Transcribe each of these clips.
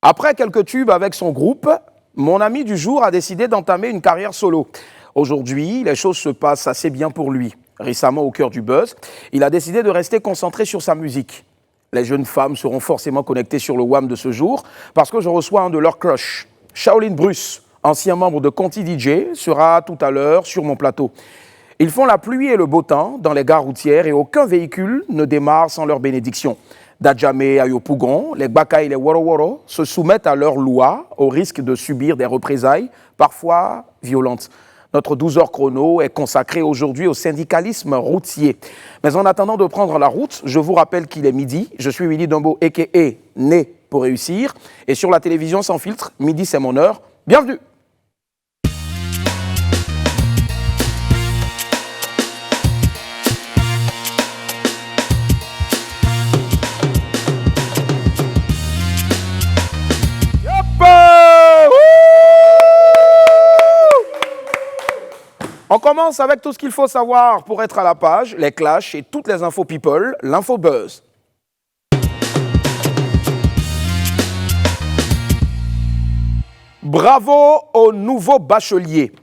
Après quelques tubes avec son groupe, mon ami du jour a décidé d'entamer une carrière solo. Aujourd'hui, les choses se passent assez bien pour lui. Récemment au cœur du buzz, il a décidé de rester concentré sur sa musique. Les jeunes femmes seront forcément connectées sur le WAM de ce jour parce que je reçois un de leurs crushs. Shaolin Bruce, ancien membre de Conti DJ, sera tout à l'heure sur mon plateau. Ils font la pluie et le beau temps dans les gares routières et aucun véhicule ne démarre sans leur bénédiction. Djamé à Yopougon, les Baka et les Woro Woro se soumettent à leurs lois au risque de subir des représailles, parfois violentes. Notre 12 heures chrono est consacré aujourd'hui au syndicalisme routier. Mais en attendant de prendre la route, je vous rappelle qu'il est midi. Je suis Willy Dombo, a.k.a. Né pour réussir. Et sur la télévision sans filtre, midi c'est mon heure. Bienvenue! On commence avec tout ce qu'il faut savoir pour être à la page, les clashs et toutes les infos people, l'info buzz. Bravo aux nouveaux bacheliers.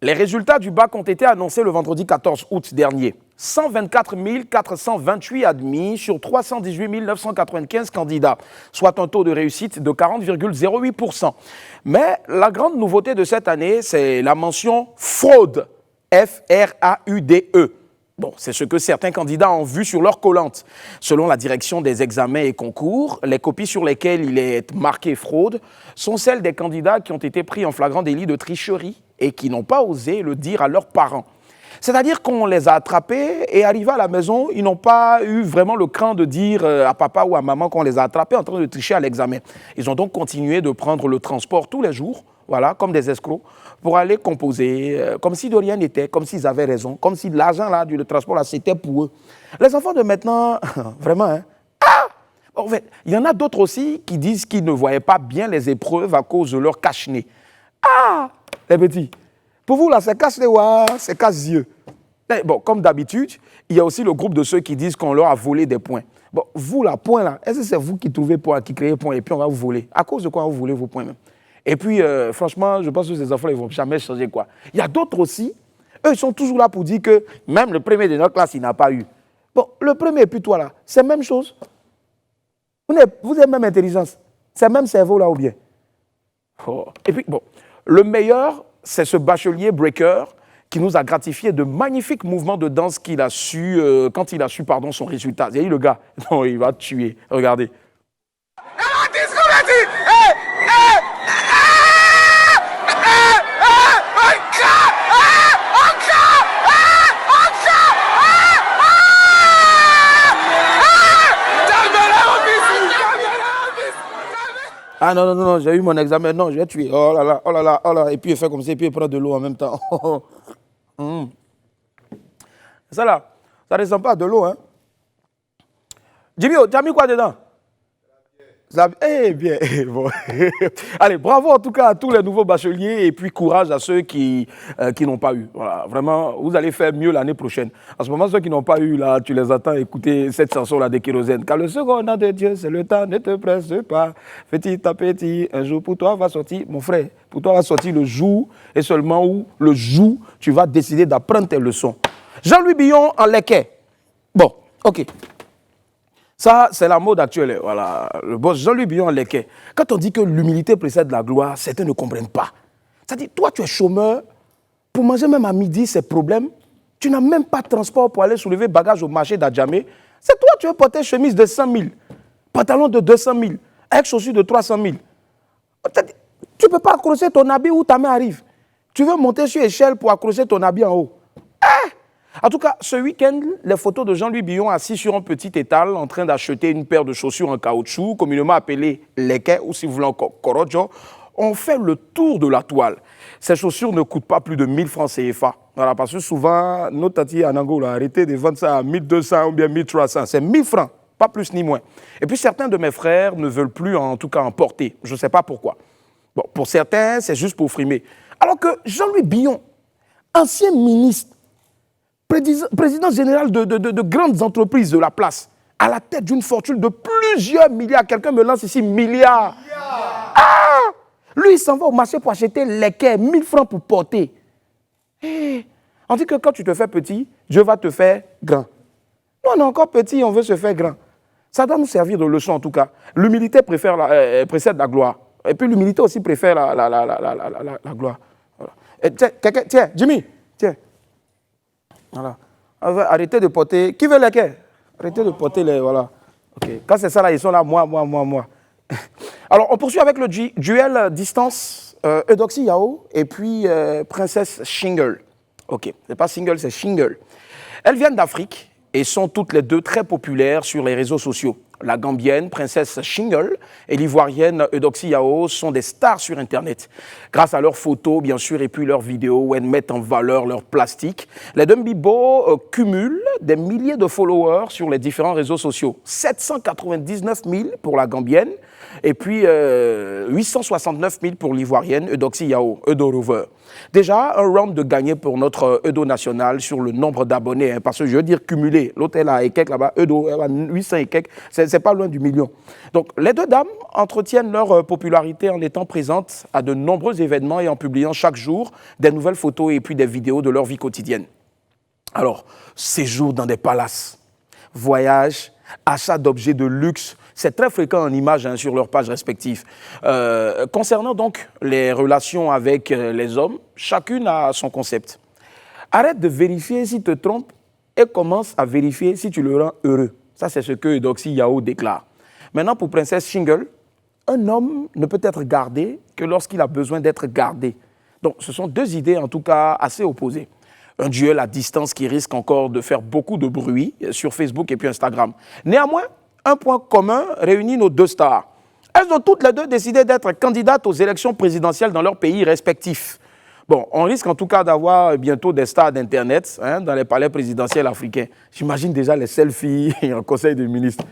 Les résultats du bac ont été annoncés le vendredi 14 août dernier. 124 428 admis sur 318 995 candidats, soit un taux de réussite de 40,08%. Mais la grande nouveauté de cette année, c'est la mention fraude. F-R-A-U-D-E. Bon, c'est ce que certains candidats ont vu sur leur collante. Selon la direction des examens et concours, les copies sur lesquelles il est marqué fraude sont celles des candidats qui ont été pris en flagrant délit de tricherie et qui n'ont pas osé le dire à leurs parents. C'est-à-dire qu'on les a attrapés et arrivés à la maison, ils n'ont pas eu vraiment le cran de dire à papa ou à maman qu'on les a attrapés en train de tricher à l'examen. Ils ont donc continué de prendre le transport tous les jours, voilà, comme des escrocs, pour aller composer, comme si de rien n'était, comme s'ils avaient raison, comme si l'argent là, du transport là, c'était pour eux. Les enfants de maintenant, vraiment, hein, en fait, il y en a d'autres aussi qui disent qu'ils ne voyaient pas bien les épreuves à cause de leur cache-nez. Ah, les petits, pour vous là, c'est cache-nez, c'est casse-yeux. Bon, comme d'habitude, il y a aussi le groupe de ceux qui disent qu'on leur a volé des points. Bon, vous là, points là, est-ce que c'est vous qui trouvez points, qui créez points et puis on va vous voler? À cause de quoi vous volez vos points même? Et puis, franchement, je pense que ces enfants, ils ne vont jamais changer quoi. Il y a d'autres aussi, eux, ils sont toujours là pour dire que même le premier de notre classe, il n'a pas eu. Bon, le premier et puis toi là, c'est la même chose. Vous avez même intelligence. C'est le même cerveau là ou bien. Oh. Et puis, bon, le meilleur, c'est ce bachelier breaker qui nous a gratifié de magnifiques mouvements de danse qu'il a su, quand il a su, son résultat. Vous avez vu le gars? Non, il va tuer. Regardez. Ah non, j'ai eu mon examen, non, je vais tuer. Oh là là, oh là là, oh là. Et puis il fait comme ça, et puis il prend de l'eau en même temps. Ça là, ça ne descend pas de l'eau, hein. Jimmy, tu as mis quoi dedans? Eh bien, bon. Allez, bravo en tout cas à tous les nouveaux bacheliers et puis courage à ceux qui n'ont pas eu. Voilà, vraiment, vous allez faire mieux l'année prochaine. En ce moment, ceux qui n'ont pas eu, là, tu les attends écouter cette chanson-là de Kérosène. Car le second an de Dieu, c'est le temps, ne te presse pas. Petit à petit, un jour pour toi va sortir, mon frère, pour toi va sortir le jour et seulement où le jour, tu vas décider d'apprendre tes leçons. Jean-Louis Billon en Leket. Bon, ok. Ça, c'est la mode actuelle. Voilà. Le boss Jean-Louis Billon en Leket. Quand on dit que l'humilité précède la gloire, certains ne comprennent pas. C'est-à-dire, toi, tu es chômeur, pour manger même à midi, c'est problème. Tu n'as même pas de transport pour aller soulever bagages au marché d'Adjamé. C'est toi, tu veux porter chemise de 100 000, pantalon de 200 000, avec chaussures de 300 000. Tu ne peux pas accrocher ton habit où ta main arrive. Tu veux monter sur échelle pour accrocher ton habit en haut. En tout cas, ce week-end, les photos de Jean-Louis Billon assis sur un petit étal en train d'acheter une paire de chaussures en caoutchouc, communément appelées Leket ou si vous voulez encore Korojo, ont fait le tour de la toile. Ces chaussures ne coûtent pas plus de 1000 francs CFA. Voilà, parce que souvent, nos tatis en Angola ont arrêté de vendre ça à 1200 ou bien 1300. C'est 1000 francs, pas plus ni moins. Et puis certains de mes frères ne veulent plus en tout cas en porter. Je ne sais pas pourquoi. Bon, pour certains, c'est juste pour frimer. Alors que Jean-Louis Billon, ancien ministre, président général de grandes entreprises de la place, à la tête d'une fortune de plusieurs milliards. Quelqu'un me lance ici milliards. Lui, il s'en va au marché pour acheter les quais, 1000 francs pour porter. On dit que quand tu te fais petit, Dieu va te faire grand. Nous, on est encore petit, on veut se faire grand. Ça doit nous servir de leçon en tout cas. L'humilité précède la gloire. Et puis l'humilité aussi préfère la gloire. Voilà. Et tiens, Jimmy, tiens. Voilà. Arrêtez de porter. Qui veut les quais? Arrêtez de porter les. Voilà. Okay. Quand c'est ça là, ils sont là, moi. Alors, on poursuit avec le duel distance Eudoxie Yao et puis Princesse Shingle. Ok, c'est pas Single, c'est Shingle. Elles viennent d'Afrique et sont toutes les deux très populaires sur les réseaux sociaux. La Gambienne, Princesse Shingle, et l'Ivoirienne Eudoxie Yao sont des stars sur Internet. Grâce à leurs photos, bien sûr, et puis leurs vidéos où elles mettent en valeur leur plastique, les deux Mbibo cumulent des milliers de followers sur les différents réseaux sociaux. 799 000 pour la Gambienne, et puis 869 000 pour l'Ivoirienne Eudoxie Yao, Eudo Rover. Déjà, un round de gagné pour notre Eudo national sur le nombre d'abonnés, hein, parce que je veux dire cumulé. L'autre, elle a et quelques là-bas, Eudo, elle a 800 et quelques, c'est pas loin du million. Donc, les deux dames entretiennent leur popularité en étant présentes à de nombreux événements et en publiant chaque jour des nouvelles photos et puis des vidéos de leur vie quotidienne. Alors, séjour dans des palaces, voyages, achat d'objets de luxe, c'est très fréquent en images sur leurs pages respectives. Concernant donc les relations avec les hommes, chacune a son concept. Arrête de vérifier s'il te trompe et commence à vérifier si tu le rends heureux. Ça, c'est ce que Eudoxie Yao déclare. Maintenant, pour Princesse Shingle, un homme ne peut être gardé que lorsqu'il a besoin d'être gardé. Donc, ce sont deux idées, en tout cas, assez opposées. Un duel à distance qui risque encore de faire beaucoup de bruit sur Facebook et puis Instagram. Néanmoins, un point commun réunit nos deux stars. Elles ont toutes les deux décidé d'être candidates aux élections présidentielles dans leurs pays respectifs. Bon, on risque en tout cas d'avoir bientôt des stars d'Internet dans les palais présidentiels africains. J'imagine déjà les selfies en conseil des ministres.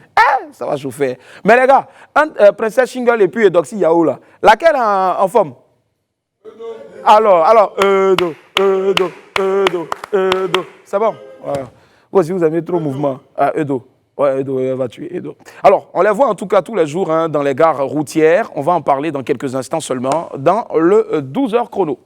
Ça va chauffer. Mais les gars, Princesse Shingle et puis Eudoxie Yao, là, laquelle en forme? Alors, Eudo. C'est bon? Voilà. Vous aussi, vous avez trop de mouvement. Eudo. Ouais, Eudo, elle va tuer Eudo. Alors, on les voit en tout cas tous les jours dans les gares routières. On va en parler dans quelques instants seulement dans le 12h chrono.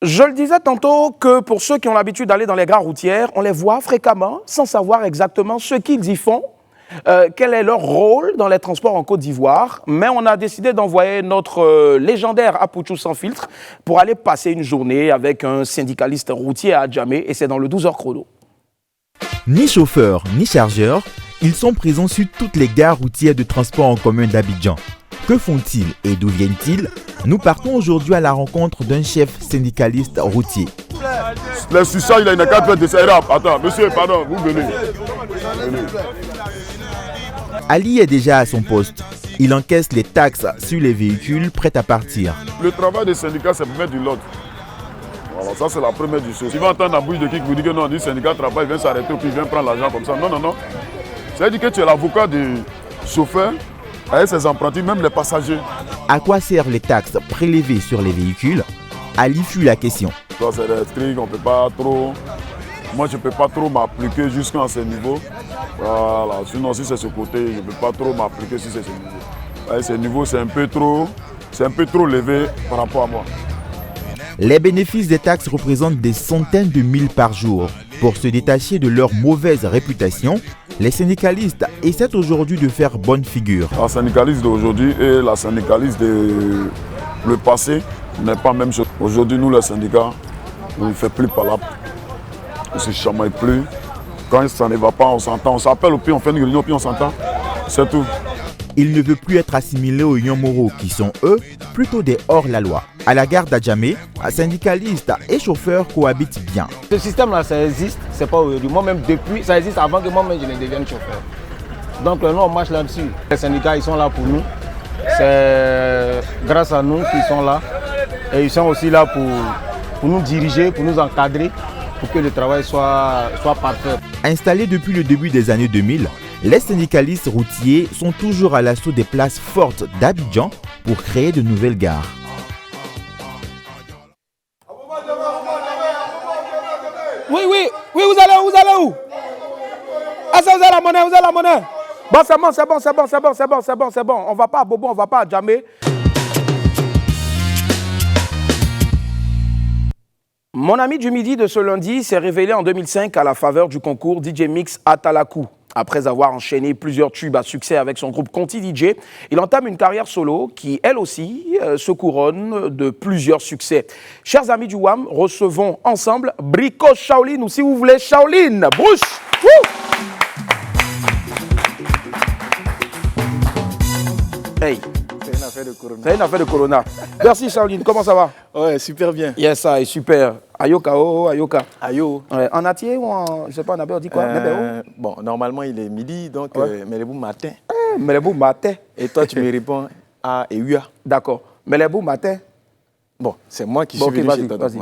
Je le disais tantôt que pour ceux qui ont l'habitude d'aller dans les gares routières, on les voit fréquemment sans savoir exactement ce qu'ils y font, quel est leur rôle dans les transports en Côte d'Ivoire. Mais on a décidé d'envoyer notre légendaire Apouchou sans filtre pour aller passer une journée avec un syndicaliste routier à Adjamé et c'est dans le 12h chrono. Ni chauffeur, ni chargeur, ils sont présents sur toutes les gares routières de transport en commun d'Abidjan. Que font-ils et d'où viennent-ils? Nous partons aujourd'hui à la rencontre d'un chef syndicaliste routier. Le suçage, il a une carte de ça. Attends, monsieur, pardon, vous venez. Ali est déjà à son poste. Il encaisse les taxes sur les véhicules prêts à partir. Le travail des syndicats, c'est pour mettre de l'ordre. Voilà, ça c'est la première des choses. Tu vas entendre la bouche de qui vous dit que non, le syndicat travaille, il vient s'arrêter puis il vient prendre l'argent comme ça. Non. Ça veut dire que tu es l'avocat des chauffeurs, avec ses apprentis, même les passagers. À quoi servent les taxes prélevées sur les véhicules? Ali fut la question. Ça c'est restrict, on peut pas trop. Moi je ne peux pas trop m'appliquer jusqu'à ce niveau. Voilà, sinon si c'est ce côté, je ne peux pas trop m'appliquer si c'est ce niveau. Ouais, ce niveau c'est un peu trop levé par rapport à moi. Les bénéfices des taxes représentent des centaines de mille par jour. Pour se détacher de leur mauvaise réputation, les syndicalistes essaient aujourd'hui de faire bonne figure. La syndicaliste d'aujourd'hui et la syndicaliste de le passé n'est pas la même chose. Aujourd'hui, nous les syndicats, on ne fait plus palabre. On ne se chamaille plus. Quand ça ne va pas, on s'entend. On s'appelle au pire, on fait une réunion, puis on s'entend. C'est tout. Il ne veut plus être assimilé aux Yomoro qui sont, eux, plutôt des hors-la-loi. À la gare d'Adjamé, syndicalistes et chauffeurs cohabitent bien. Ce système-là, ça existe, c'est pas aujourd'hui. Moi-même, depuis, ça existe avant que moi-même je ne devienne chauffeur. Donc, nous, on marche là-dessus. Les syndicats, ils sont là pour nous. C'est grâce à nous qu'ils sont là. Et ils sont aussi là pour nous diriger, pour nous encadrer, pour que le travail soit parfait. Installés depuis le début des années 2000, les syndicalistes routiers sont toujours à l'assaut des places fortes d'Abidjan pour créer de nouvelles gares. Oui, vous allez où? Ah, ça, vous avez la monnaie, vous avez la monnaie. Bon, c'est bon, c'est bon, c'est bon, c'est bon, c'est bon, c'est bon, c'est bon. On va pas à bobo, on va pas à jammer. Mon ami du midi de ce lundi s'est révélé en 2005 à la faveur du concours DJ Mix Atalaku. Après avoir enchaîné plusieurs tubes à succès avec son groupe Conti DJ, il entame une carrière solo qui, elle aussi, se couronne de plusieurs succès. Chers amis du WAM, recevons ensemble Brico Shaolin, ou si vous voulez, Shaolin. Bruce! Hey! C'est une affaire de corona. C'est une affaire de corona. Merci Shaolin, comment ça va? Ouais, super bien. Yes, ça est super. Ayoka, oh, Ayoka. Ayo. Ouais, en atier ou en, je sais pas, en abé, on dit quoi? Bon, normalement, il est midi, donc mais le bout matin. Mais les bouts matin. Et toi, tu me réponds à Eua. D'accord. Mais les bouts matin. Bon, c'est moi qui Bon, suis ok, venu chez vas-y, toi. vas-y.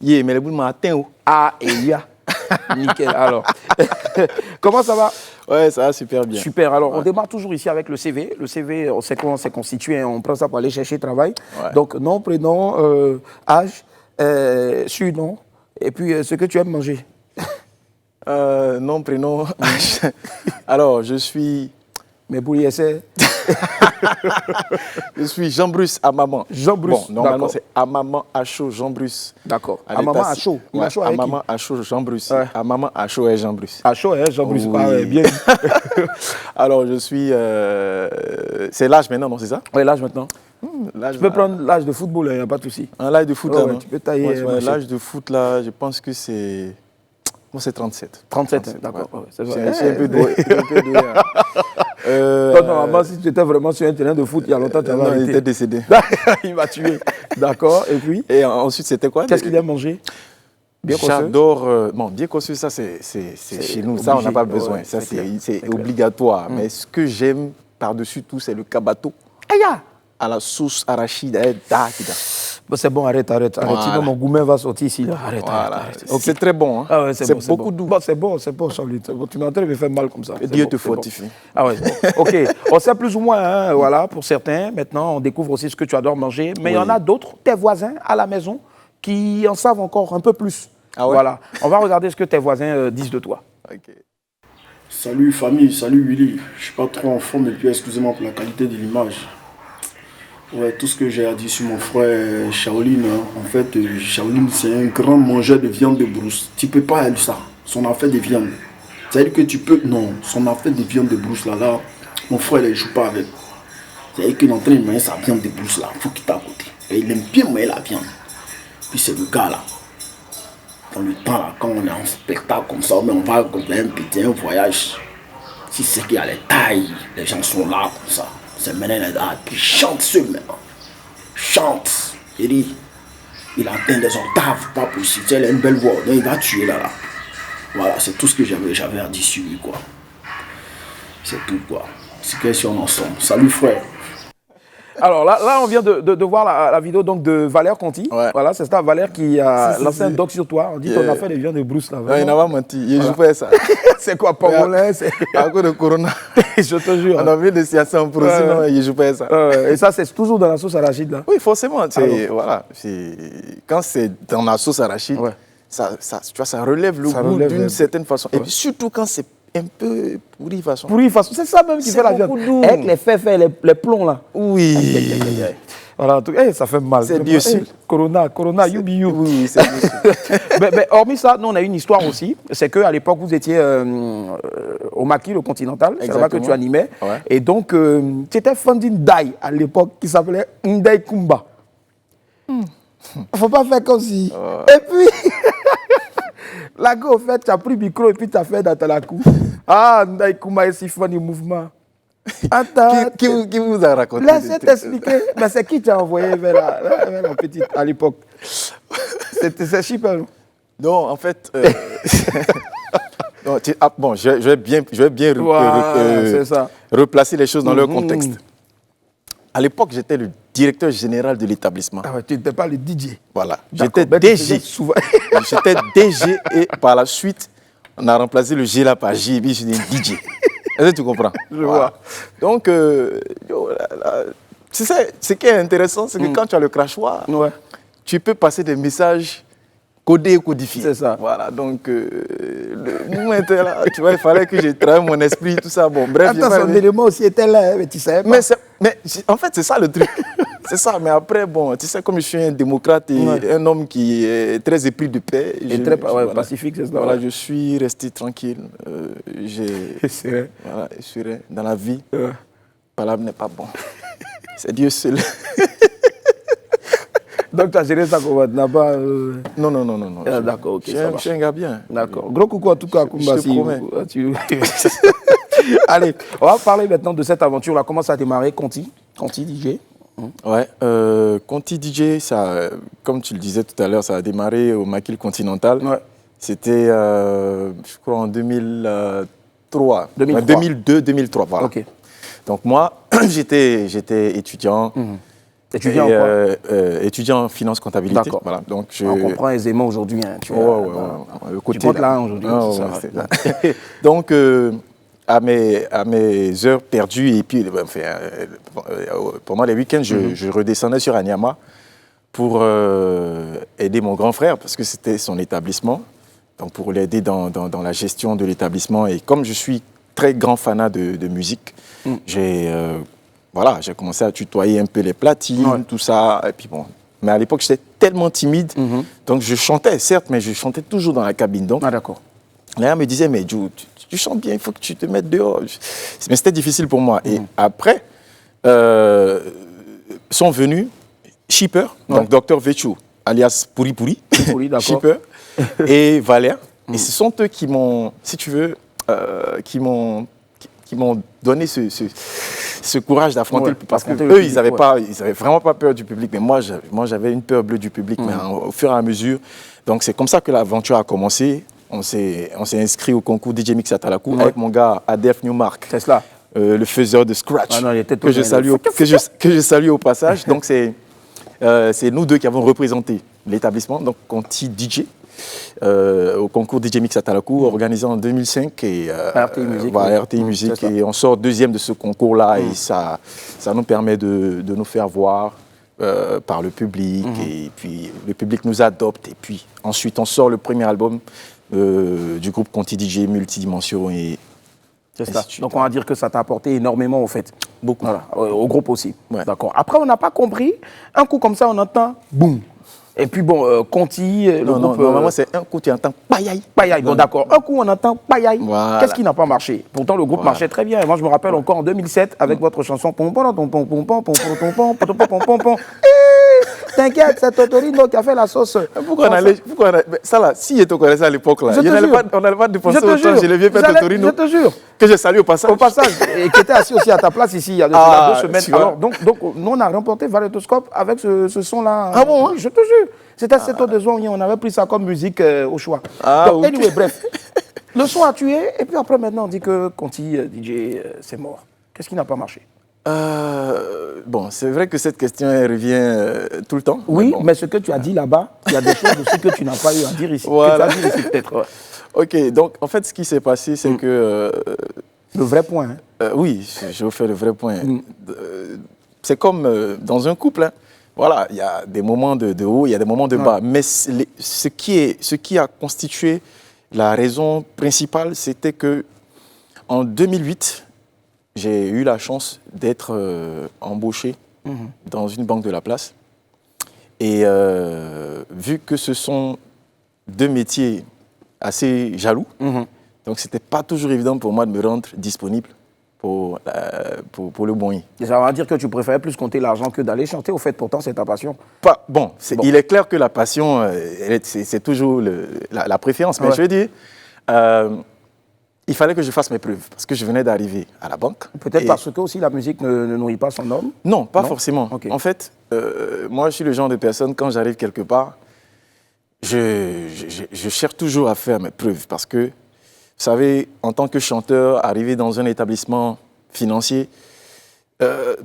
Yeah, mais le bout matin, oh. Ah, et Eua. Nickel, alors. Comment ça va? Ouais, ça va super bien. Super, alors on démarre toujours ici avec le CV. Le CV, on sait comment c'est constitué, on prend ça pour aller chercher travail. Ouais. Donc, nom, prénom, âge, surnom, et puis ce que tu aimes manger. Nom, prénom. Alors, je suis Mais bouillé, c'est Jean-Bruce Amaman. Jean-Bruce, Bon, normalement, d'accord. c'est Amaman Acho Jean-Bruce. D'accord. À À maman l'état à ci- chaud. Il Ouais, a chaud avec qui? Amaman Acho Jean-Bruce. Ouais. Amaman Acho et Jean-Bruce. À chaud, hein, Jean-Bruce. Oui. Ah ouais, bien. Alors, je suis... c'est l'âge maintenant, non, c'est ça? Ouais, l'âge maintenant. L'âge, Tu peux prendre l'âge de football, il n'y a pas de souci. un live de foot, Ouais, là, ouais, non? tu peux tailler, Ouais, machin. l'âge de foot, là, je pense que c'est... Moi, c'est 37. 37, d'accord. ouais. Ouais, c'est Je vrai. suis un peu doué. Toi, normalement, si tu étais vraiment sur un terrain de foot, il y a longtemps, tu avais non, il arrêté. était décédé. Il m'a tué. D'accord, et puis Et ensuite, c'était quoi? qu'est-ce qu'il aime manger? Bien conçu. J'adore... bon, bien conçu, ça, c'est chez nous. Ça, on n'a obligé. pas besoin. Ouais, Ça, c'est clair. c'est C'est clair. obligatoire. Mais ce que j'aime par-dessus tout, c'est le kabato Aïe, ah. à la sauce arachide. Bon, c'est bon, arrête. Voilà. Sinon, mon gourmet va sortir ici. Là. Arrête. Voilà. Ok. C'est très bon. Hein? Ah ouais, c'est bon, beaucoup bon. doux. Bon, c'est bon, Charlie. C'est bon. Tu m'es en train de me faire mal comme ça. C'est Dieu bon, te c'est bon. fortifie. Ah ouais, c'est bon. Ok, on sait plus ou moins, hein, voilà, pour certains. Maintenant, on découvre aussi ce que tu adores manger. Mais il y en a d'autres, tes voisins à la maison, qui en savent encore un peu plus. Ah ouais? Voilà. On va regarder ce que tes voisins disent de toi. Ok. Salut famille, salut Willy. Je suis pas trop en forme et puis excusez-moi pour la qualité de l'image. Ouais, tout ce que j'ai à dire sur mon frère Shaolin, hein. En fait, Shaolin c'est un grand mangeur de viande de brousse. Tu peux pas aller ça, son affaire de viande. C'est-à-dire que tu peux, non, son affaire de viande de brousse là, mon frère il joue pas avec. C'est-à-dire qu'il est en train de manger sa viande de brousse là, faut qu'il t'à côté. Et il aime bien manger la viande. Puis c'est le gars là. Dans le temps là, quand on est en spectacle comme ça, mais on va comme un petit voyage. Si c'est qu'il y a les tailles, les gens sont là comme ça. C'est maintenant là, puis chante ce maintenant. Chante. Il atteint des octaves, pas possible. Il a une belle voix, donc il va tuer là. Voilà, c'est tout ce que j'avais à dire sur lui quoi. C'est tout quoi. C'est question ensemble. Salut frère. Alors là, on vient de voir la vidéo donc, de Valère Conti. Ouais. Voilà, c'est ça, Valère qui a Si, lancé un si. doc sur toi. On dit ton affaire de viande de brousse là. Non, il vraiment. n'a pas menti. Il joue pas ça. C'est quoi, pangolin? C'est- À cause de Corona. Je te jure. On a vu des siasses en pro, Ouais. sinon il joue pas ça. Et ça, c'est toujours dans la sauce arachide là. Oui, forcément. Alors. Voilà, quand c'est dans la sauce arachide, Ouais. tu vois, ça relève le Ça goût relève d'une le- certaine façon. Et Ouais. puis surtout quand c'est un peu pourri façon. Pourri, façon. C'est ça même qui C'est fait la viande. beaucoup doux. Avec les fèves, les plombs là. Oui. Voilà, en tout cas, ça fait mal. C'est bien sûr. Corona, you be you. Oui, c'est bien sûr. mais hormis ça, nous, on a une histoire aussi. C'est qu'à l'époque, vous étiez au Maquis, le Continental. C'est là-bas que Exactement. tu animais. Ouais. Et donc, tu étais fan d'une Ndai à l'époque qui s'appelait Ndai Kumba. Faut pas faire comme si. Et puis, là, au fait, tu as pris le micro et puis tu as fait d'Atalaku. Ah, Ndai Kumba est si fun du mouvement. Attends. Qui vous a raconté Laissez t'expliquer. Mais c'est qui t'a envoyé vers la petite à l'époque? C'est super. Non, en fait. Non, bon, je vais bien C'est ça. replacer les choses dans leur contexte. À l'époque, j'étais le directeur général de l'établissement. Ah ouais, tu n'étais pas le DJ. Voilà. D'accord, J'étais ben, tu DG. faisais souvent. J'étais DG et par la suite, on a remplacé le G là par J et puis je suis DJ. Est-ce que tu comprends? Je vois. Donc, ce qui est intéressant, c'est que quand tu as le crachoir, Ouais. tu peux passer des messages codé et codifié. C'est ça. Voilà, donc le moment était là, tu vois, il fallait que je travaille mon esprit, tout ça. Bon, bref. Attends, son élément aussi était là, mais tu sais pas. Mais en fait, c'est ça le truc. C'est ça, mais après, bon, tu sais, comme je suis un démocrate et un homme qui est très épris de paix. Et très pacifique, c'est ça. Voilà, je suis resté tranquille. C'est voilà, serein. Dans la vie, palabre n'est pas bon. C'est Dieu seul. Donc, tu as géré ça comment? Tu n'as pas. Non. Ah, d'accord, ok. Je suis un gars bien. D'accord. Gros coucou en tout cas, Kumba. Je te promets. Allez, on va parler maintenant de cette aventure-là. Comment ça a démarré, Conti DJ? Ouais, Conti DJ, ça, comme tu le disais tout à l'heure, ça a démarré au Maquis Continental. Ouais. C'était, je crois, en 2003. 2002-2003, voilà. Ok. Donc moi, j'étais étudiant. Étudiant en quoi? Étudiant en finance comptabilité. D'accord. Voilà, donc on comprend aisément aujourd'hui. Hein, tu le côté tu comptes là aujourd'hui. Donc, à mes heures perdues, et puis pendant les week-ends, je redescendais sur Anyama pour aider mon grand frère, parce que c'était son établissement, donc pour l'aider dans la gestion de l'établissement. Et comme je suis très grand fanat de musique, j'ai commencé à tutoyer un peu les platines, tout ça, et puis bon. Mais à l'époque, j'étais tellement timide, donc je chantais, certes, mais je chantais toujours dans la cabine. Donc, d'accord. Là, elle me disait, mais Joe, tu chantes bien, il faut que tu te mettes dehors. Mais c'était difficile pour moi. Et après, sont venus Shipper, donc Dr Vechu, alias Pouri Pouri, Shipper, et Valère. Et ce sont eux qui m'ont, si tu veux, qui m'ont donné ce courage d'affronter le public. Parce qu'eux, ils n'avaient vraiment pas peur du public. Mais moi, j'avais une peur bleue du public. Mais au fur et à mesure, donc c'est comme ça que l'aventure a commencé. On s'est inscrit au concours DJ Mix à Talakou avec mon gars Adef Newmark. C'est cela. Le faiseur de scratch, que je salue au passage. Donc c'est nous deux qui avons représenté l'établissement, donc Conti DJ, au concours DJ Mix à Talakou, organisé en 2005. Et, RTI Musique. Voilà, RTI Musique. Et on sort deuxième de ce concours-là et ça nous permet de nous faire voir par le public. Et puis le public nous adopte. Et puis ensuite, on sort le premier album du groupe Conti DJ Multidimension. C'est ça. Donc on va dire que ça t'a apporté énormément au fait. Beaucoup. Voilà. Au groupe aussi. Ouais. D'accord. Après, on n'a pas compris. Un coup comme ça, on entend boum. Et puis bon, Conti, le groupe... Normalement, c'est un coup, tu entends payaï. Payaï, bon d'accord. Un coup, on entend payaï. Voilà. Qu'est-ce qui n'a pas marché? Pourtant, le groupe marchait très bien. Et moi, je me rappelle encore en 2007, avec votre chanson pom pom pom pom pom pom pom pom pom pom pom. T'inquiète, c'est Totorino qui a fait la sauce. Pourquoi on allait... Ça là, si je te connaissais à l'époque là, on n'allait pas dépenser autant, je l'ai vu faire Totorino. Je te jure. Que je salue au passage. Au passage, et qui était assis aussi à ta place ici il y a 2 semaines. Alors, donc, nous, on a remporté Valétoscope avec ce son-là. Ah bon, hein? Je te jure. C'était cette autre de son, on avait pris ça comme musique au choix. Donc, okay. Anyway, bref. Le son a tué, et puis après, maintenant, on dit que Conti, DJ, c'est mort. Qu'est-ce qui n'a pas marché? Bon, c'est vrai que cette question elle revient tout le temps. Oui, mais ce que tu as dit là-bas, il y a des choses aussi que tu n'as pas eu à dire ici. Voilà. Que tu as dit ici, peut-être. Ouais. Ok, donc en fait, ce qui s'est passé, c'est que... le vrai point. Hein. Oui, je vous fais le vrai point. C'est comme dans un couple. Hein. Voilà, il y a des moments de haut, il y a des moments de bas. Mais ce qui a constitué la raison principale, c'était que en 2008, j'ai eu la chance d'être embauché dans une banque de la place. Et vu que ce sont 2 métiers assez jaloux, donc ce n'était pas toujours évident pour moi de me rendre disponible pour le bourrier. Ça veut dire que tu préférais plus compter l'argent que d'aller chanter, au fait, pourtant c'est ta passion. Bon. Il est clair que la passion, c'est toujours la préférence. Mais je veux dire, il fallait que je fasse mes preuves, parce que je venais d'arriver à la banque. Peut-être parce que aussi la musique ne nourrit pas son homme? Non, pas forcément. Okay. En fait, moi je suis le genre de personne, quand j'arrive quelque part, je cherche toujours à faire mes preuves, parce que, vous savez, en tant que chanteur, arrivé dans un établissement financier,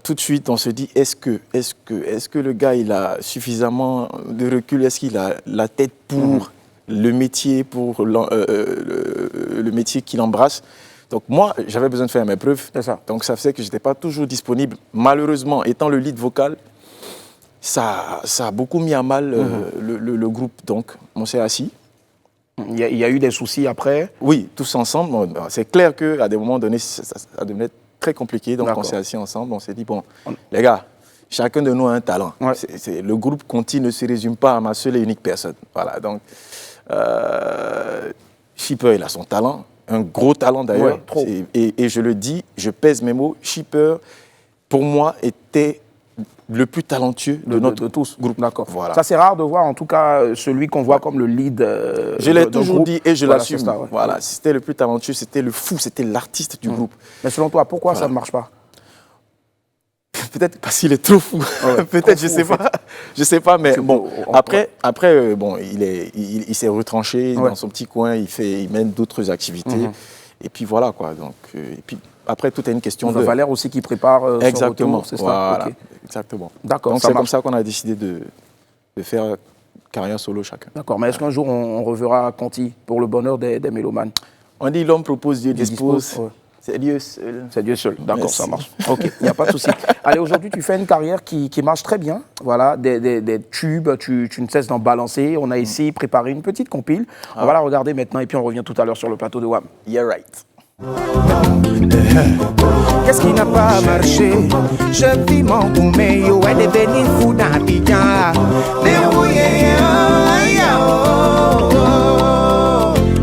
tout de suite, on se dit, est-ce que le gars, il a suffisamment de recul? Est-ce qu'il a la tête pour le métier, pour le métier qu'il embrasse? Donc moi, j'avais besoin de faire mes preuves. C'est ça. Donc ça faisait que je n'étais pas toujours disponible. Malheureusement, étant le lead vocal, ça a beaucoup mis à mal le groupe. Donc, on s'est assis. Il y a eu des soucis après? Oui, tous ensemble. C'est clair qu'à des moments donnés, ça devenait très compliqué. Donc, on s'est assis ensemble. On s'est dit, bon, les gars, chacun de nous a un talent. Ouais. Le groupe Conti ne se résume pas à ma seule et unique personne. Voilà, donc, Shipper, il a son talent, un gros talent d'ailleurs. Ouais, trop. Et je le dis, je pèse mes mots, Shipper, pour moi, était le plus talentueux de notre tous. groupe. D'accord. Voilà. Ça, c'est rare de voir, en tout cas, celui qu'on voit comme le lead. Je l'ai toujours groupe. dit et je Voilà, l'assume. c'est ça, ouais. Voilà, c'était le plus talentueux, c'était le fou, c'était l'artiste du groupe. Mais selon toi, pourquoi ça ne marche pas? Peut-être parce qu'il est trop fou. Ouais, Peut-être, trop je fou, sais pas. Je sais pas, mais bon. Après, bon, il s'est retranché dans son petit coin. Il mène d'autres activités. Et puis voilà quoi. Donc, et puis après, tout est une question de. Valère aussi qui prépare son exactement. retour, c'est ça. Voilà. Okay. Exactement. D'accord. Donc c'est comme ça qu'on a décidé de faire carrière solo chacun. D'accord. Mais est-ce qu'un jour on reverra Conti pour le bonheur des mélomanes? On dit l'homme propose, Dieu dispose. Ouais. C'est Dieu seul. C'est Dieu seul, d'accord, Merci. ça marche. Ok, il n'y a pas de souci. Allez, aujourd'hui, tu fais une carrière qui marche très bien. Voilà, des tubes, tu ne cesses d'en balancer. On a ici préparé une petite compile. On va la regarder maintenant et puis on revient tout à l'heure sur le plateau de WAM. Yeah, right. Qu'est-ce qui n'a pas marché? Je vis mon Gouméo, elle est venue fou d'Abidjan. Mais oui,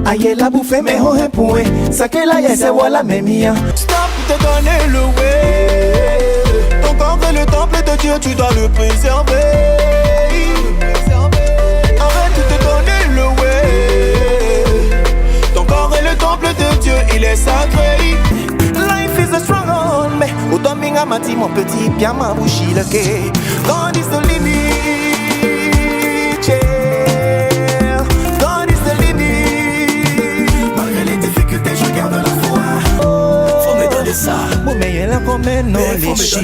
aïe, la bouffée, mais oh, point. Ça que là, c'est voilà, mais mia. Stop de donner le way. Ton corps est le temple de Dieu, tu dois le préserver. Arrête de te donner le way. Ton corps est le temple de Dieu, il est sacré. Life is a struggle, mais autant minga mati mon petit bien ma bouche il est. God is the limit, yeah. God is the limit. Malgré les difficultés, je garde la foi. Faut me donner ça. Bon mais elle a comme non les chiens.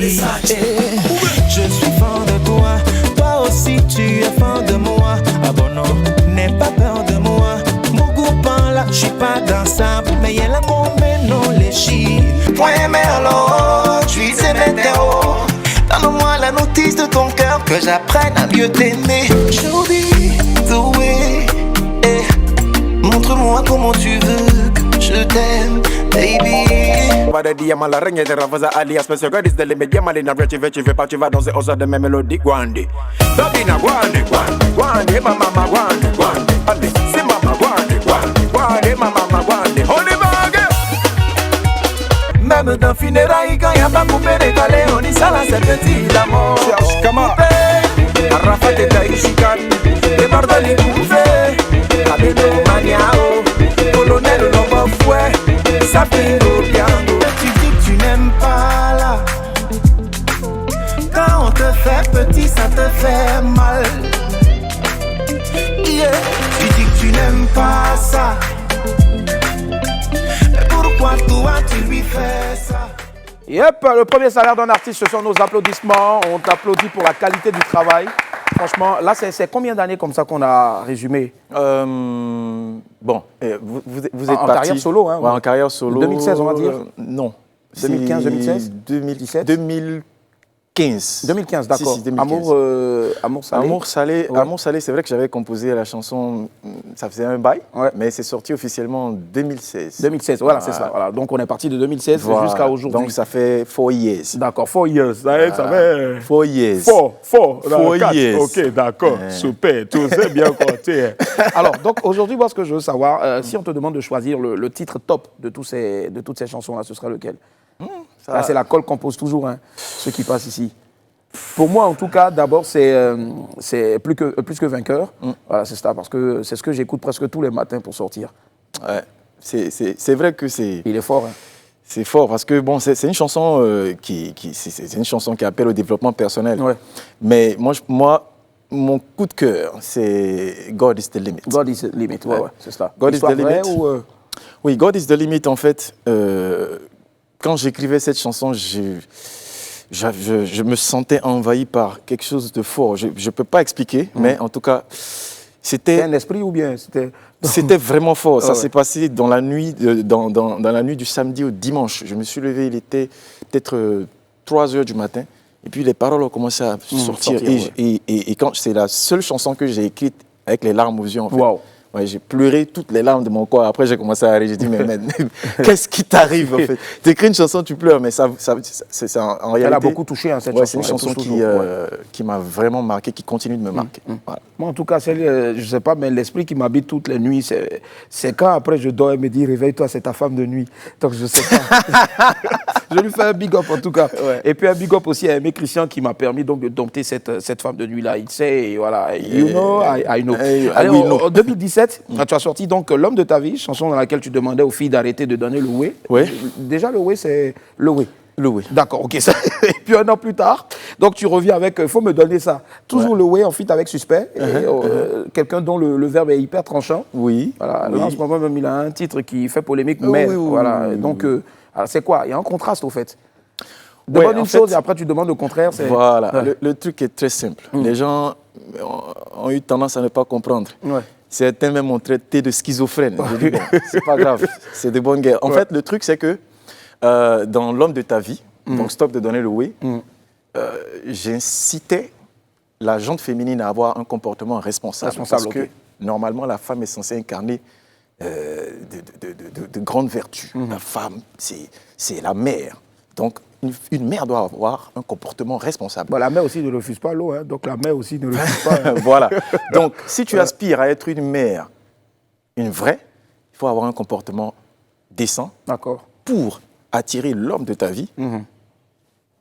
Je suis fan de toi, toi aussi tu es fan de moi. Ah bon non, n'aie pas peur de moi. Beaucoup là, je suis pas dans ça. Mais elle a comme non les chiens. Point merlot, je suis météo. Donne-moi la notice de ton cœur que j'apprenne à mieux t'aimer. Jody, the way, montre-moi comment tu veux que je t'aime, baby. Pada dia malah rengnya terfaza alias special God is the limit. Dia malina vretu pas tu vas danser aux heures de mes mélodies. Guandi, Babina Guandi, Guandi, mama Guandi, Guandi, allez, c'est mama Guandi, Guandi, mama Guandi, holy bag. Même dans funérailles, quand y'a pas coupé décalé, on y ça là, c'est petit d'amour. Cherche Kama, Arafat et Taïchikan, les bordels couffés, Abedou Maniao, colonel Lobo Fouet, Sapiro Biango. Tu dis que tu n'aimes pas là. Quand on te fait petit, ça te fait mal. Yeah. Tu dis que tu n'aimes pas ça. Mais pourquoi toi tu lui fais ça? Yep, le premier salaire d'un artiste, ce sont nos applaudissements. On t'applaudit pour la qualité du travail. Franchement, là, c'est combien d'années comme ça qu'on a résumé? Bon, vous êtes en parti. carrière solo, hein? Ouais, en carrière solo. 2016, on va dire? Non. 2015, 2016 2017 2015. 2015, d'accord. Si, 2015. Amour salé. Amour salé, Ouais. Amour salé, c'est vrai que j'avais composé la chanson, ça faisait un bail, Ouais. mais c'est sorti officiellement en 2016. 2016, voilà, c'est ça. Voilà. Donc, on est parti de 2016 Voilà. jusqu'à aujourd'hui. Donc ça fait 4 years. D'accord, 4 years. Ça fait... 4 years. 4 years. Ok, d'accord, super, tout c'est bien compté. Alors, donc aujourd'hui, moi, ce que je veux savoir, si on te demande de choisir le titre top de toutes ces chansons-là, ce sera lequel? Là, c'est la colle qu'on pose toujours, hein, ceux qui passent ici. Pour moi, en tout cas, d'abord, c'est plus que vainqueur. Voilà, c'est ça, parce que c'est ce que j'écoute presque tous les matins pour sortir. Ouais. C'est vrai que c'est... Il est fort, hein. C'est fort parce que bon, c'est une chanson c'est une chanson qui appelle au développement personnel. Ouais. Mais moi, mon coup de cœur, c'est God is the limit. God is the limit, ouais, c'est ça. God is Histoire the vraie limit. ou, Oui, God is the limit, en fait, quand j'écrivais cette chanson, je me sentais envahi par quelque chose de fort. Je ne peux pas expliquer, mais en tout cas, c'était c'était... un esprit ou bien c'était... C'était vraiment fort. Ça ouais. s'est passé dans la nuit, dans la nuit du samedi au dimanche. Je me suis levé, il était peut-être 3 heures du matin. Et puis les paroles ont commencé à sortir. Et quand c'est la seule chanson que j'ai écrite avec les larmes aux yeux, en fait. Wow. Ouais, j'ai pleuré toutes les larmes de mon corps. Après, j'ai commencé à rire. J'ai dit, mais qu'est-ce qui t'arrive, en fait? Tu écris une chanson, tu pleures, mais ça c'est en réalité... Elle a beaucoup touché, hein, cette chanson. C'est une chanson qui m'a vraiment marqué, qui continue de me marquer. Voilà. Moi, en tout cas, je ne sais pas, mais l'esprit qui m'habite toutes les nuits, c'est quand après je dors, elle me dit, réveille-toi, c'est ta femme de nuit. Donc, je ne sais pas. Je lui fais un big up, en tout cas. Ouais. Et puis, un big up aussi à Aimé Christian qui m'a permis donc de dompter cette femme de nuit-là. Il sait, et voilà, you know, I know. Allez, en 2017, tu as sorti donc L'homme de ta vie, chanson dans laquelle tu demandais aux filles d'arrêter de donner le ouais. Ouais. Déjà, le ouais, c'est le ouais. Le ouais. D'accord, ok. Et puis un an plus tard, donc tu reviens avec « Faut me donner ça ». Toujours le ouais en feat avec Suspect, quelqu'un dont le verbe est hyper tranchant. Oui. Voilà. Là, en ce moment même, il a un titre qui fait polémique, mais voilà. Donc, c'est quoi? Il y a un contraste au fait. Demande une chose et après tu demandes le contraire. Voilà, le truc est très simple. Les gens ont eu tendance à ne pas comprendre. Ouais. Certains même m'ont traité de schizophrène. J'ai dit, bon, c'est pas grave, c'est de bonne guerre. En fait, le truc, c'est que dans L'homme de ta vie, donc Stop de donner le oui, j'incitais la gente féminine à avoir un comportement responsable. Parce que normalement, la femme est censée incarner de grandes vertus. La femme, c'est la mère. Donc, une mère doit avoir un comportement responsable. Bon, la mère aussi ne refuse pas l'eau, hein, donc la mère aussi ne refuse pas. Voilà. Donc, si tu aspires à être une mère, une vraie, il faut avoir un comportement décent pour attirer l'homme de ta vie,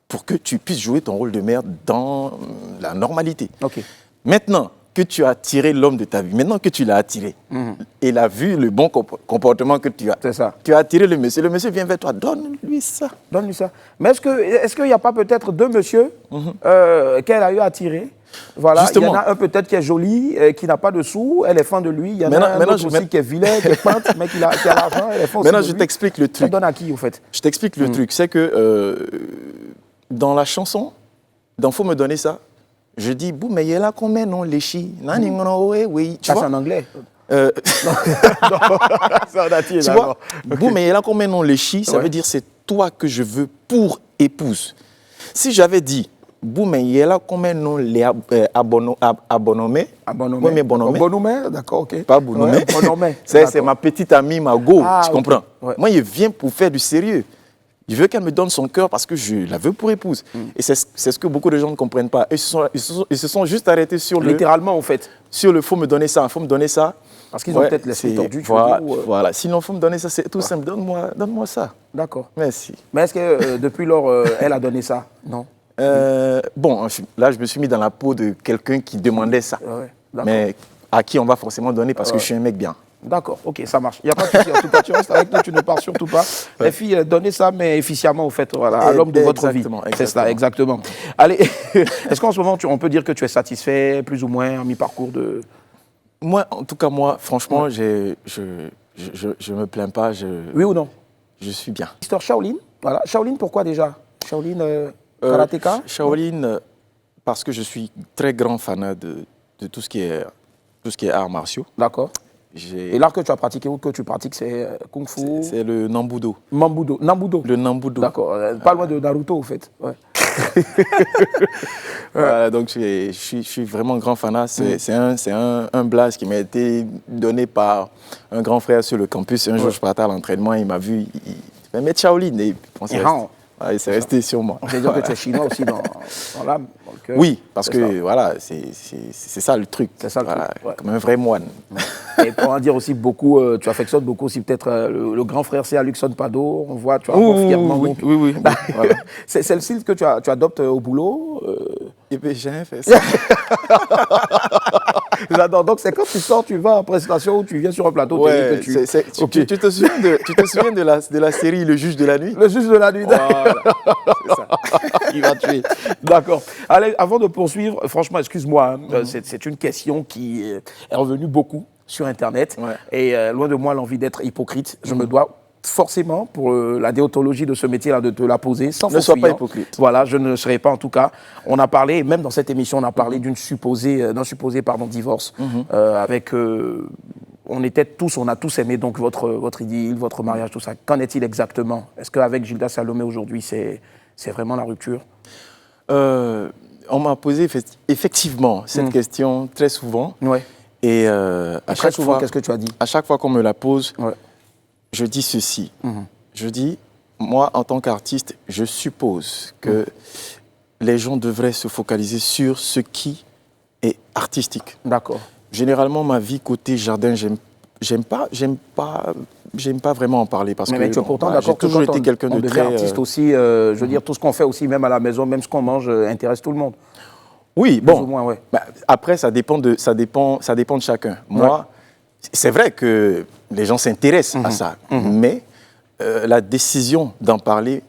pour que tu puisses jouer ton rôle de mère dans la normalité. Maintenant que tu as attiré l'homme de ta vie, maintenant que tu l'as attiré, il a vu le bon comportement que tu as. C'est ça. Tu as attiré le monsieur vient vers toi, donne-lui ça. Donne-lui ça. Mais est-ce qu'il n'y a pas peut-être deux messieurs qu'elle a eu attiré? Voilà, justement. Il y en a un peut-être qui est joli, qui n'a pas de sous, elle est fan de lui. Il y en a un autre aussi qui est vilain, qui est peinte, mais qui a l'argent, elle est fan de lui. Maintenant, je t'explique le truc. Ça donne à qui, au fait? Je t'explique le truc. C'est que dans la chanson, dans Faut me donner ça, je dis, bou, mais il y a là combien non les chi, ça c'est en anglais. Tu vois, bou, mais il y a là combien non les chi, ça veut dire c'est toi que je veux pour épouse. Si j'avais dit, bou, mais il y a là combien non les abonnomés, d'accord, ok. Pas Bonomé. C'est ma petite amie Margot, tu comprends? Moi, il vient pour faire du sérieux. Je veux qu'elle me donne son cœur parce que je la veux pour épouse. Et c'est ce que beaucoup de gens ne comprennent pas. Ils se sont juste arrêtés sur littéralement, en fait. Sur le faut me donner ça, faut me donner ça. Parce qu'ils ont peut-être l'esprit tordu. Voilà. Sinon, faut me donner ça, c'est tout simple. Donne-moi ça. D'accord. Merci. Mais est-ce que depuis lors, elle a donné ça? Non. Bon, là, je me suis mis dans la peau de quelqu'un qui demandait ça. Mais à qui on va forcément donner parce que je suis un mec bien. D'accord, ok, ça marche. Il n'y a pas de souci. En tout cas, tu restes avec nous, tu ne pars surtout pas. Les filles, donnez ça, mais efficacement, au fait, voilà, à l'homme de votre vie. C'est cela, exactement. Allez, est-ce qu'en ce moment, on peut dire que tu es satisfait, plus ou moins, à mi-parcours de... Moi, en tout cas, franchement, je me plains pas. Oui ou non? Je suis bien. Mister Shaolin, voilà. Shaolin, pourquoi déjà? Shaolin, karatéka? Shaolin, parce que je suis très grand fan de tout ce qui est arts martiaux. D'accord. Et l'art que tu as pratiqué ou que tu pratiques, c'est Kung Fu? C'est le Nambudo. Nambudo. Le Nambudo. D'accord. Pas loin de Naruto, au fait. Ouais. Voilà, donc je suis vraiment grand fanat. C'est un blaze qui m'a été donné par un grand frère sur le campus. Un jour, je partais à l'entraînement, il m'a vu, il m'a mis Shaolin et il s'est resté sur moi. On peut dire que tu es chinois aussi dans l'âme. Oui, parce que voilà, c'est ça le truc. C'est ça le truc. Comme un vrai moine. Et pour en dire aussi beaucoup, tu affectionnes beaucoup aussi peut-être le grand frère, c'est Luxon Pado. On voit, tu as fièrement. Oui. Voilà. C'est le style que tu adoptes au boulot. Et bien, j'ai rien fait ça. J'adore. Donc, c'est quand tu sors, tu vas en prestation ou tu viens sur un plateau. Ouais, tu te souviens de la série Le Juge de la Nuit? Le Juge de la Nuit. Voilà. C'est ça. Il va tuer. D'accord. Allez, avant de poursuivre, franchement, excuse-moi, c'est une question qui est revenue beaucoup sur Internet. Ouais. Et loin de moi l'envie d'être hypocrite, je me dois forcément, pour la déontologie de ce métier-là, de te la poser sans Ne sois pas hypocrite. Voilà, je ne serai pas en tout cas. On a parlé, même dans cette émission, on a parlé d'un supposé divorce avec... on a tous aimé donc votre idylle, votre mariage, tout ça. Qu'en est-il exactement? Est-ce qu'avec Gilda Salomé aujourd'hui, c'est vraiment la rupture? On m'a posé effectivement cette question très souvent. Ouais. Et à chaque fois, qu'est-ce que tu as dit? À chaque fois qu'on me la pose, je dis ceci. Je dis, moi, en tant qu'artiste, je suppose que les gens devraient se focaliser sur ce qui est artistique. D'accord. Généralement, ma vie côté jardin, j'aime pas vraiment en parler parce mais que tu es pourtant d'accord que j'ai toujours quand été quelqu'un de très artiste aussi, je veux dire, tout ce qu'on fait aussi, même à la maison, même ce qu'on mange, intéresse tout le monde. Oui, Plus bon. ou moins, ouais. Après, ça dépend de chacun. Moi, c'est vrai que les gens s'intéressent à ça, mais la décision d'en parler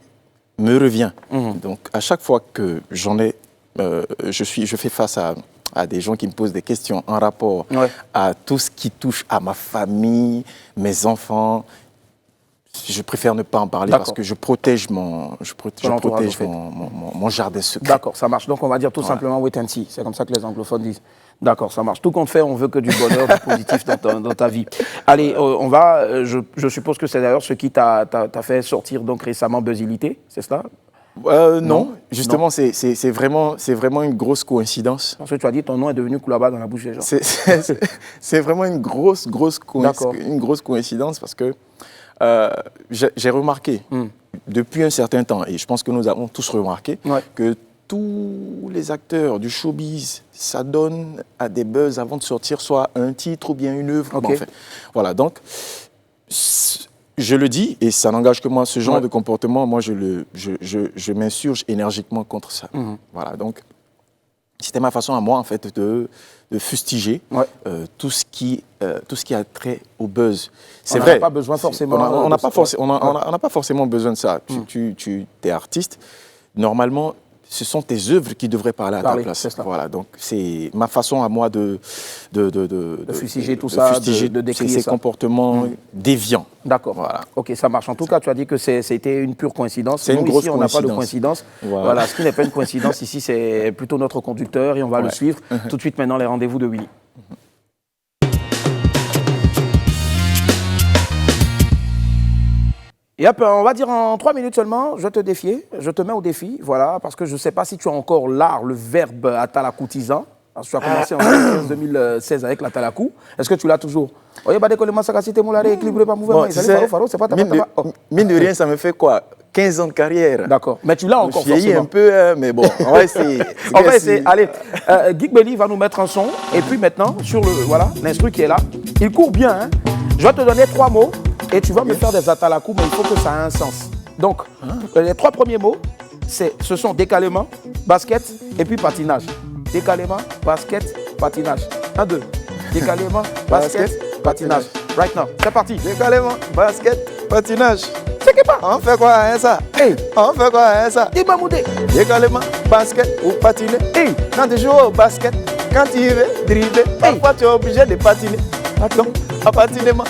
me revient. Donc, à chaque fois que je fais face à des gens qui me posent des questions en rapport à tout ce qui touche à ma famille, mes enfants, je préfère ne pas en parler parce que je protège mon jardin secret. D'accord, ça marche. Donc on va dire tout simplement wait and see. C'est comme ça que les anglophones disent. D'accord, ça marche. Tout compte fait, on veut que du bonheur, du positif dans ta vie. Allez, on va. Je suppose que c'est d'ailleurs ce qui t'a fait sortir donc récemment Buzzilité, c'est cela? Non, justement, c'est vraiment une grosse coïncidence. Parce que tu as dit ton nom est devenu Koulaba dans la bouche des gens. C'est vraiment une grosse coïncidence parce que j'ai remarqué depuis un certain temps, et je pense que nous avons tous remarqué, que tous les acteurs du showbiz s'adonnent à des buzz avant de sortir soit un titre ou bien une œuvre. Bon, enfin, voilà, donc je le dis, et ça n'engage que moi, ce genre de comportement, moi je m'insurge énergiquement contre ça. Voilà, donc c'était ma façon à moi en fait de fustiger tout ce qui a trait au buzz. C'est vrai. On n'a pas besoin forcément. On n'a pas forcément besoin de ça. Tu es artiste. Normalement, ce sont tes œuvres qui devraient parler à ta place. Voilà, donc c'est ma façon à moi de fustiger tout ça, de décrire ces comportements déviants. D'accord. Voilà. Ok, ça marche. En tout cas, tu as dit que c'était une pure coïncidence. C'est une grosse coïncidence. Ici, on n'a pas de coïncidence. Voilà. Ce qui n'est pas une coïncidence ici, c'est plutôt notre conducteur et on va le suivre. Tout de suite maintenant, les rendez-vous de Willy. Et hop, on va dire en 3 minutes seulement, je te mets au défi, voilà, parce que je ne sais pas si tu as encore l'art, le verbe atalakoutizan. Parce que tu as commencé en 2016 avec l'atalakou. Est-ce que tu l'as toujours? Oye, bah décoller ma sagacité, mon laré, équilibré par mouvement. Faro, c'est pas ta mine de rien, ça me fait quoi? 15 ans de carrière. D'accord, mais tu l'as encore forcément. Je vieillis un peu, mais bon, on va essayer. On va essayer. Allez, Geek Belly va nous mettre un son, et puis maintenant, sur l'instru qui est là, il court bien, hein. Je vais te donner 3 mots. Et tu vas me faire des atalakou, mais il faut que ça ait un sens. Donc, les 3 premiers mots, ce sont décalement, basket et puis patinage. Décalement, basket, patinage. 1, 2. Décalement, basket, patinage. Right now, c'est parti. Décalement, basket, patinage. C'est qui pas? On fait quoi hein, ça? Hey. On fait quoi hein, ça? Ibamoudé. Décalement, basket ou patiner. Hey. Quand tu joues au basket, quand tu veux dribbler, parfois tu es obligé de patiner. Donc, à patinement.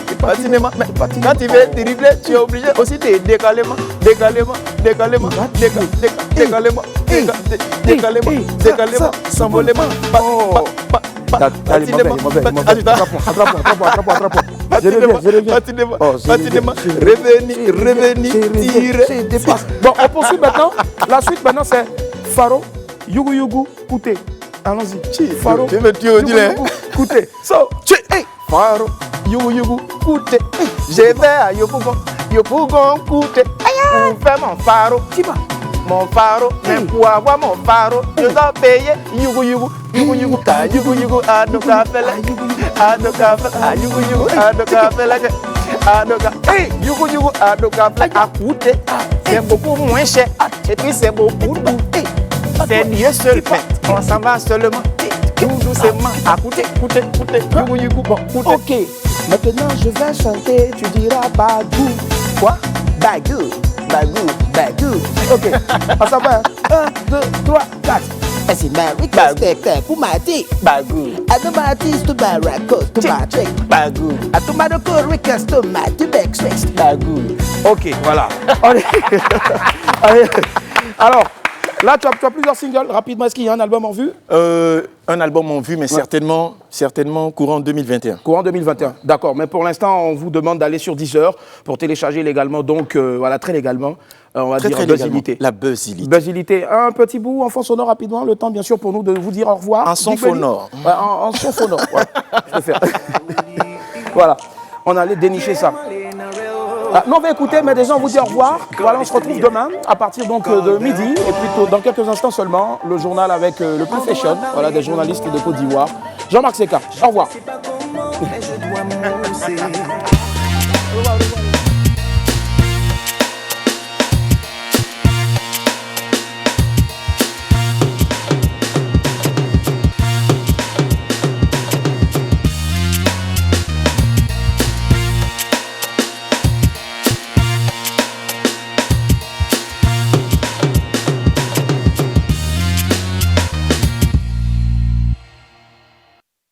Mais quand tu veux dribbler, tu es obligé aussi de décalement, s'envolement. Patinement, revenir, tirer. Bon, on poursuit maintenant. La suite maintenant, c'est Faro, Yugu, Kouté. Allons-y. Faro, Yugu, Kouté. So, Faro, Yugu, Kouté. Je vais à Yopougon, Kouté. Pour faire mon faro. Mon faro, mais pour avoir mon faro, je dois payer Yugu, Adokafela, Yugu, Adokafela, à coûter. C'est beaucoup moins cher, et puis c'est beaucoup doux. C'est Dieu seul fait, on s'en va seulement. Tout doucement, à coûter, Yugu, bon, coûter. Ok, maintenant je vais chanter, tu diras Bagou. Quoi? Bagou. Ok, on s'en va. 1, 2, 3, 4. I see my request pour ma dick. Bagou. I do my this to my records to my trick. Bagou. I do my record request to my back Bagou. Ok, voilà. Allez. Alors, Là, tu as plusieurs singles. Rapidement, est-ce qu'il y a un album en vue? Un album en vue, mais certainement courant 2021. Courant 2021, d'accord. Mais pour l'instant, on vous demande d'aller sur Deezer pour télécharger légalement, donc voilà, très légalement, on va dire Buzzilité. La Buzzilité. Buzzilité. Un petit bout en fond sonore rapidement, le temps bien sûr pour nous de vous dire au revoir. En son sonore. Ouais, en son sonore, voilà. Je vais faire. Voilà, on allait dénicher ça. Ah, non, on va écouter, mais déjà on vous dit au revoir. Voilà, on se retrouve demain à partir donc de midi et puis dans quelques instants seulement, le journal avec le plus fashion, voilà, des journalistes de Côte d'Ivoire. Jean-Marc Seka, au revoir.